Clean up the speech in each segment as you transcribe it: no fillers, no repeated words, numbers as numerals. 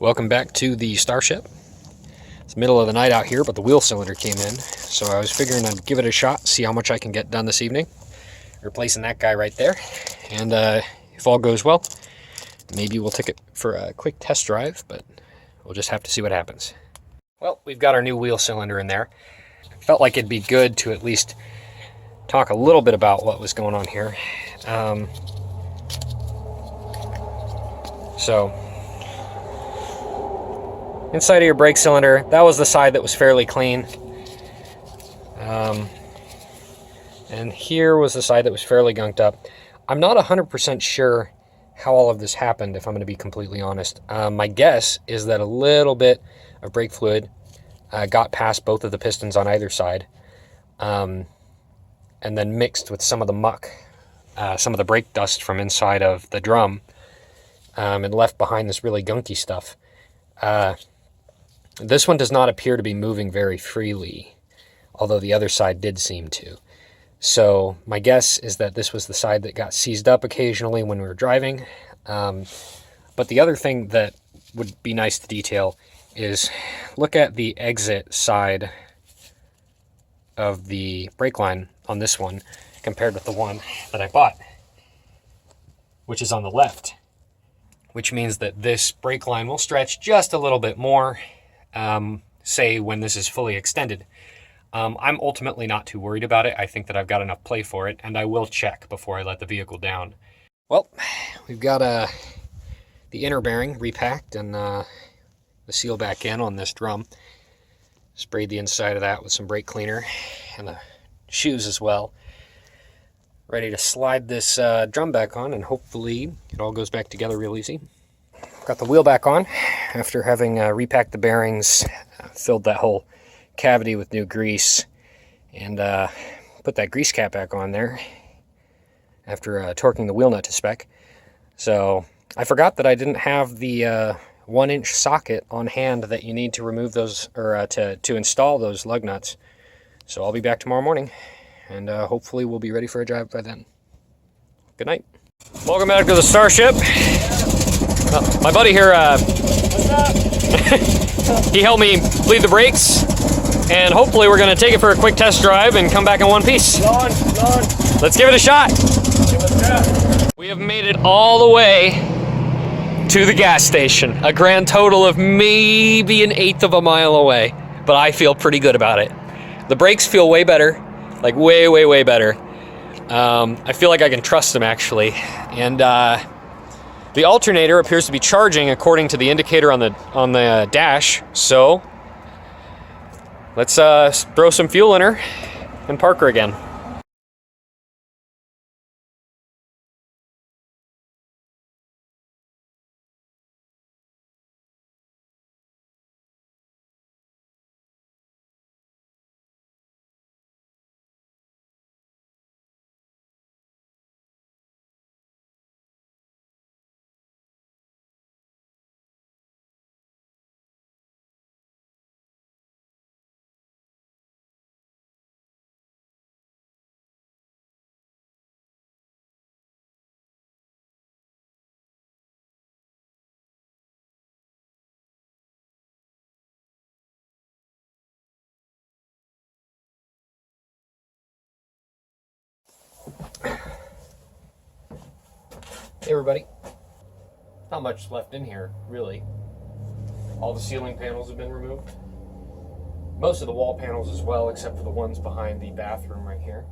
Welcome back to the Starship. It's the middle of the night out here, but the wheel cylinder came in, so I was figuring I'd give it a shot, see how much I can get done this evening. Replacing that guy right there, and if all goes well, maybe we'll take it for a quick test drive, but we'll just have to see what happens. Well, we've got our new wheel cylinder in there. Felt like it'd be good to at least talk a little bit about what was going on here. So, inside of your brake cylinder, that was the side that was fairly clean. And here was the side that was fairly gunked up. I'm not 100% sure how all of this happened, if I'm going to be completely honest. My guess is that a little bit of brake fluid got past both of the pistons on either side, and then mixed with some of the muck, some of the brake dust from inside of the drum, and left behind this really gunky stuff. This one does not appear to be moving very freely, although the other side did seem to. So my guess is that this was the side that got seized up occasionally when we were driving. But the other thing that would be nice to detail is look at the exit side of the brake line on this one compared with the one that I bought, which is on the left, which means that this brake line will stretch just a little bit more, say when this is fully extended. I'm ultimately not too worried about it. I think that I've got enough play for it, and I will check before I let the vehicle down. Well, we've got the inner bearing repacked and the seal back in on this drum. Sprayed the inside of that with some brake cleaner and the shoes as well. Ready to slide this drum back on, and hopefully it all goes back together real easy. Got the wheel back on after having repacked the bearings, filled that whole cavity with new grease, and put that grease cap back on there after torquing the wheel nut to spec. So I forgot that I didn't have the 1-inch socket on hand that you need to remove those, or to install those lug nuts. So I'll be back tomorrow morning, and hopefully we'll be ready for a drive by then. Good night. Welcome back to the Starship. My buddy here, What's up? he helped me bleed the brakes, and hopefully we're going to take it for a quick test drive and come back in one piece. Go on. Let's give it a shot. Let's go. We have made it all the way to the gas station, a grand total of maybe 1/8 of a mile away, but I feel pretty good about it. The brakes feel way better, like way better. I feel like I can trust them, actually, and the alternator appears to be charging according to the indicator on the dash. So let's throw some fuel in her and park her again. Hey everybody. Not much left in here, really. All the ceiling panels have been removed. Most of the wall panels as well, except for the ones behind the bathroom right here.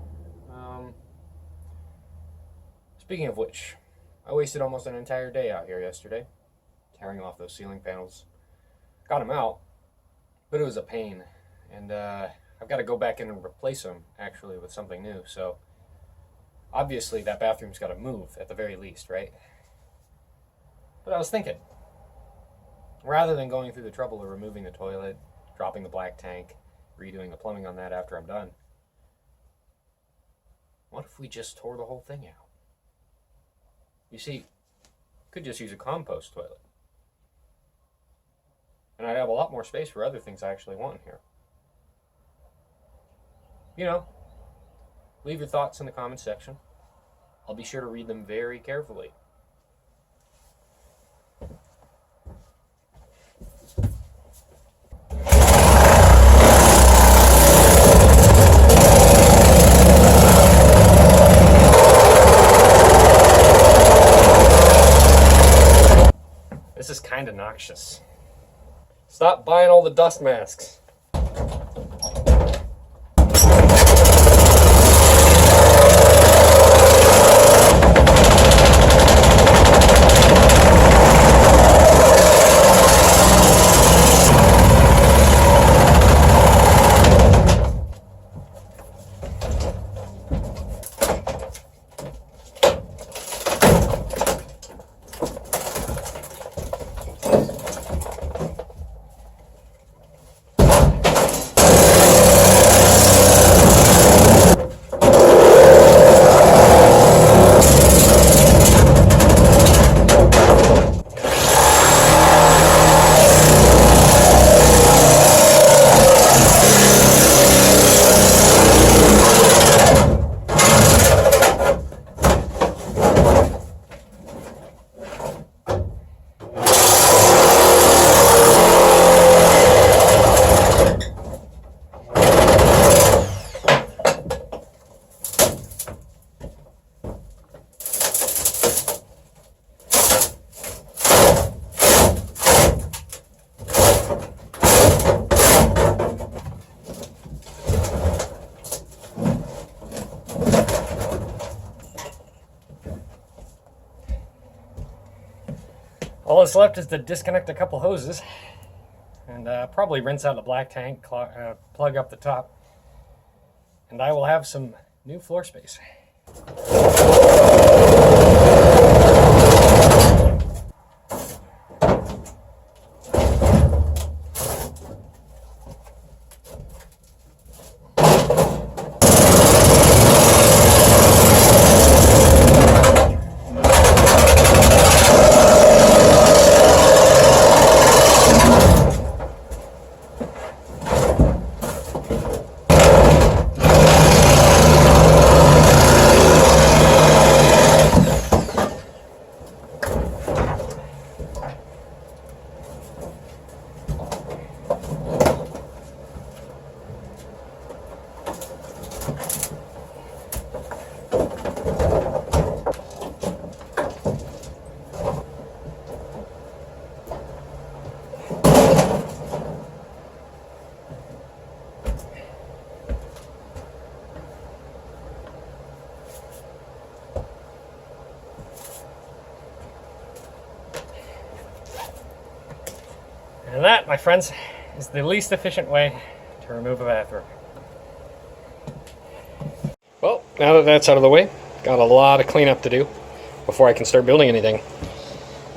Speaking of which, I wasted almost an entire day out here yesterday, tearing off those ceiling panels. Got them out, but it was a pain. And I've got to go back in and replace them, actually, with something new. So obviously that bathroom's got to move at the very least, right? But I was thinking, rather than going through the trouble of removing the toilet, dropping the black tank, redoing the plumbing on that after I'm done, what if we just tore the whole thing out? You see, could just use a compost toilet. And I'd have a lot more space for other things I actually want in here. You know, leave your thoughts in the comments section. I'll be sure to read them very carefully. This is kind of noxious. Stop buying all the dust masks. All that's left is to disconnect a couple hoses and probably rinse out the black tank, plug up the top, and I will have some new floor space. And that, my friends, is the least efficient way to remove a bathroom. Well, now that that's out of the way, got a lot of cleanup to do before I can start building anything.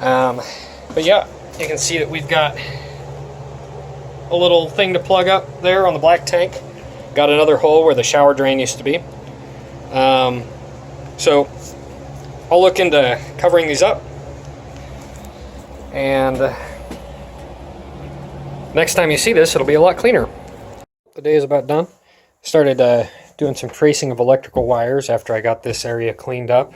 But yeah, you can see that we've got a little thing to plug up there on the black tank. Got another hole where the shower drain used to be. So I'll look into covering these up, and next time you see this, it'll be a lot cleaner. The day is about done. Started doing some tracing of electrical wires after I got this area cleaned up.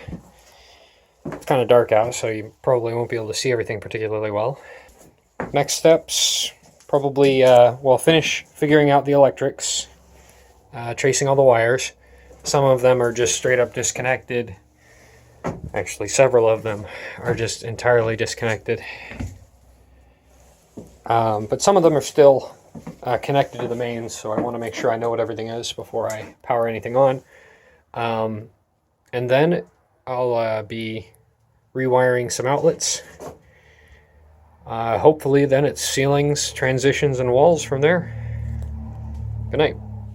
It's kind of dark out, so you probably won't be able to see everything particularly well. Next steps, probably, finish figuring out the electrics, tracing all the wires. Some of them are just straight up disconnected. Actually, several of them are just entirely disconnected. But some of them are still connected to the mains, so I want to make sure I know what everything is before I power anything on. And then I'll be rewiring some outlets. Hopefully then it's ceilings, transitions, and walls from there. Good night.